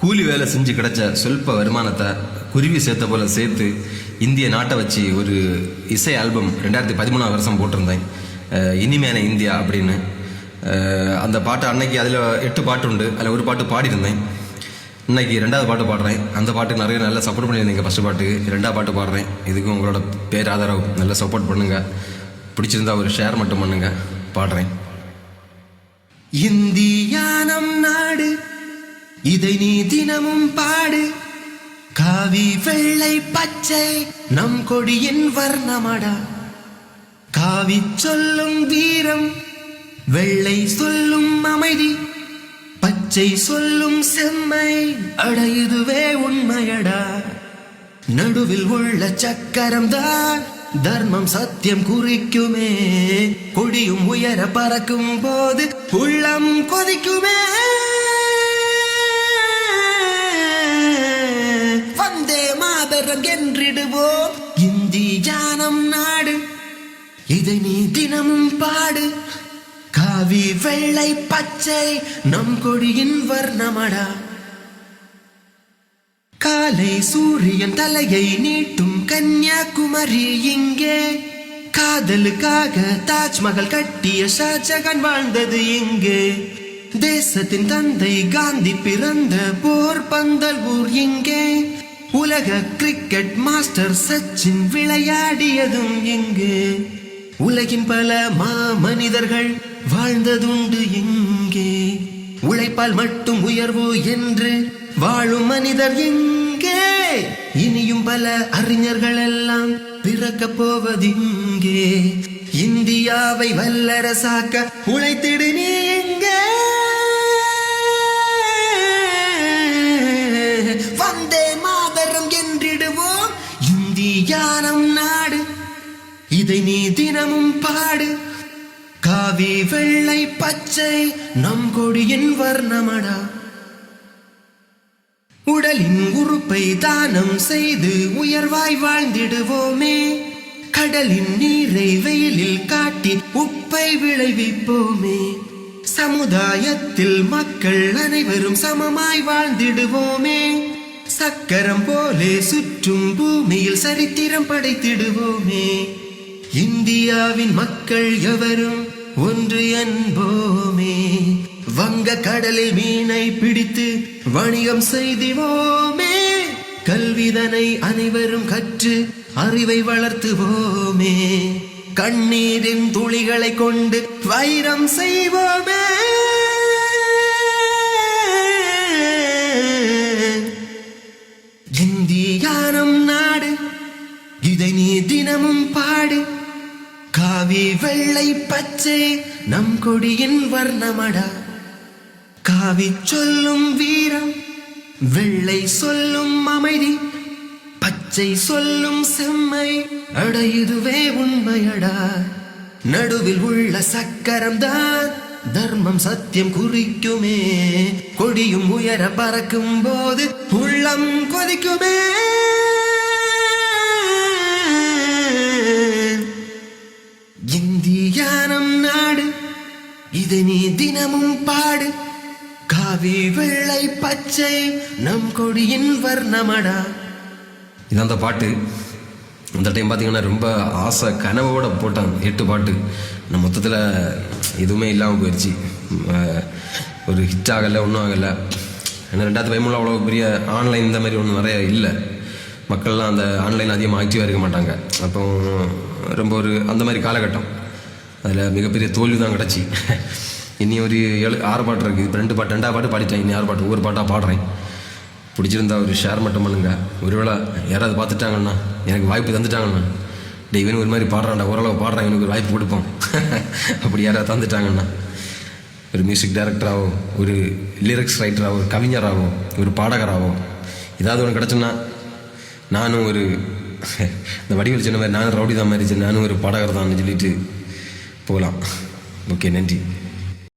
கூலி வேலை செஞ்சு கிடைச்ச சொல்ப வருமானத்தை குருவி சேர்த்த போல சேர்த்து இந்திய நாட்டை வச்சு ஒரு இசை ஆல்பம் 2013 போட்டிருந்தேன். இனிமேன இந்தியா அப்படின்னு. அந்த பாட்டு அன்னைக்கு அதில் 8 பாட்டு உண்டு. அதில் ஒரு பாட்டு பாடியிருந்தேன். இன்னைக்கு 2வது பாட்டு பாடுறேன். அந்த பாட்டுக்கு நிறைய நல்லா சப்போர்ட் பண்ணியிருந்தீங்க. ஃபஸ்ட்டு பாட்டுக்கு 2வது பாட்டு பாடுறேன். இதுக்கும் உங்களோட பேராதரவு நல்லா சப்போர்ட் பண்ணுங்க. பிடிச்சிருந்தா ஒரு ஷேர் மட்டும் பண்ணுங்க. பாடுறேன். இந்தியா நம் நாடு, இதை நீ தினமும் பாடு. காவி வெள்ளை பச்சை நம் கொடியின் வர்ணமடா. காவி சொல்லும் வீரம், வெள்ளை சொல்லும் அமைதி, பச்சை சொல்லும் செம்மை. அட இதுவே உண்மையடா. நடுவில் உள்ள சக்கரம் தான் தர்மம் சத்தியம் குறிக்குமே. கொடியும் உயர பறக்கும் போது உள்ளம் கொதிக்குமே. வந்தே மாதரம் என்றிடுவோம். இந்தியா நம் நாடு, இதை நீ தினமும் பாடு. காவி வெள்ளை பச்சை நம் கொடியின் வர்ணமடா. காலை சூரியன் தலையை நீட்டும் கன்னியாகுமரி இங்கே. காதலுக்காக தாஜ்மஹல் கட்டிய ஷாஜகான் வாழ்ந்தது இங்கே. தேசத்தின் தந்தை காந்தி பிறந்த போர் பந்தல் ஊர் இங்கே. உலக கிரிக்கெட் மாஸ்டர் சச்சின் விளையாடியதும் இங்கே. உலகின் பல மனிதர்கள் வாழ்ந்ததுண்டு இங்கே. உழைப்பால் மட்டும் உயர்வு என்று வாழும் மனிதர் எங்கே? இனியும் பல அறிஞர்கள் எல்லாம் பிறக்க போவதிங்கே. இந்தியாவை வல்லரசாக்க உழைத்திடு நீ எங்கே? வந்தே மாதரம் என்றிடுவோம். இந்தியா நம் நாடு, இதை நீ தினமும் பாடு. காவி வெள்ளை பச்சை நம் கொடியின் வர்ணமடா. உடலின் உறுப்பை தானம் செய்து உயர்வாய் வாழ்ந்திடுவோமே. கடலின் நீரை வெயிலில் காட்டி உப்பை விளைவிப்போமே. சமுதாயத்தில் மக்கள் அனைவரும் சமமாய் வாழ்ந்திடுவோமே. சக்கரம் போலே சுற்றும் பூமியில் சரித்திரம் படைத்திடுவோமே. இந்தியாவின் மக்கள் எவரும் ஒன்று என்போமே. வங்க கடலில் மீனை பிடித்து வணிகம் செய்திவோமே. கல்விதனை அனைவரும் கற்று அறிவை வளர்த்துவோமே. கண்ணீரின் துளிகளை கொண்டு வைரம் செய்வோமே. இந்தியா நம் நாடு, இதை நீ தினமும் பாடு. காவி வெள்ளை பச்சை நம் கொடியின் வர்ணமடா. காவி சொல்லும் வீரம், வெள்ளை சொல்லும் அமைதி, பச்சை சொல்லும் செம்மை. அட இதுவே உண்மையடா. நடுவில் உள்ள சக்கரம் தான் தர்மம் சத்தியம் குறிக்குமே. கொடியும் உயர பறக்கும் போது உள்ளம் கொதிக்குமே. இந்தியா நம் நாடு, இதை நீ தினமும் பாடு. காவி வெள்ளை பச்சை நம் கொடியின் வர்ணமடா. இதான் அந்த பாட்டு. அந்த டைம் பார்த்தீங்கன்னா ரொம்ப ஆசை கனவோட போட்டான் 8 பாட்டு. நான் மொத்தத்தில் எதுவுமே இல்லாமல் போயிடுச்சு. ஒரு ஹிட் ஆகலை, ஒன்றும் ஆகலை. ஏன்னா 2013 அவ்வளோ பெரிய ஆன்லைன் இந்த மாதிரி ஒன்றும் நிறைய இல்லை. மக்கள்லாம் அந்த ஆன்லைன் அதிகமாக ஆக்டிவாக இருக்க மாட்டாங்க. அப்போ ரொம்ப ஒரு அந்த மாதிரி காலகட்டம். அதில் மிகப்பெரிய தோல்வி தான் கிடச்சி. இனி ஒரு 6 பாட்டு இருக்குது. இப்போ 2 பாட்டு 2வது பாட்டு பாடிட்டேன். இனி 6 பாட்டு ஒவ்வொரு பாட்டாக பாடுறேன். பிடிச்சிருந்தா ஒரு ஷேர் மட்டும் பண்ணுங்க. ஒருவேளை யாராவது பார்த்துட்டாங்கன்னா, எனக்கு வாய்ப்பு தந்துட்டாங்கண்ணா, இவனு ஒரு மாதிரி பாடுறான்டா, ஓரளவு பாடுறான், இவனுக்கு ஒரு வாய்ப்பு கொடுப்போம் அப்படி யாராவது தந்துட்டாங்கன்னா, ஒரு மியூசிக் டைரக்டராகவோ, ஒரு லிரிக்ஸ் ரைட்டராகவோ, ஒரு கவிஞராகவோ, ஒரு பாடகராகவோ ஏதாவது ஒன்று கிடச்சுன்னா, நானும் ஒரு இந்த வடிவில் சொன்ன மாதிரி நானும் ரவுடி தான் மாதிரி நானும் ஒரு பாடகர் தான் சொல்லிட்டு போகலாம். ஓகே, நன்றி.